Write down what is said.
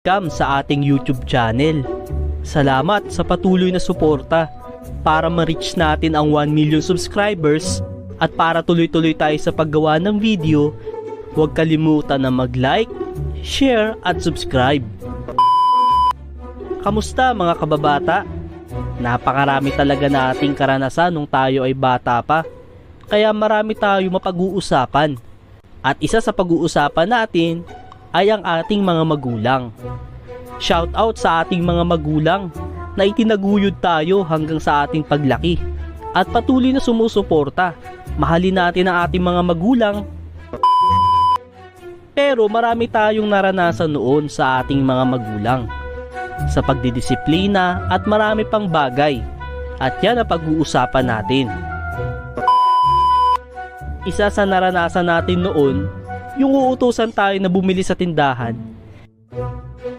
Welcome sa ating YouTube channel. Salamat sa patuloy na suporta para ma-reach natin ang 1 million subscribers at para tuloy-tuloy tayo sa paggawa ng video. Huwag kalimutan na mag-like, share at subscribe. Kamusta mga kababata? Napakarami talaga nating karanasan nung tayo ay bata pa. Kaya marami tayo mapag-uusapan. At isa sa pag-uusapan natin ay ang ating mga magulang. Shout out sa ating mga magulang na itinaguyod tayo hanggang sa ating paglaki at patuloy na sumusuporta. Mahalin natin ang ating mga magulang. Pero marami tayong naranasan noon sa ating mga magulang sa pagdidisiplina at marami pang bagay, at yan ang pag-uusapan natin. Isa sa naranasan natin noon, yung uutusan tayo na bumili sa tindahan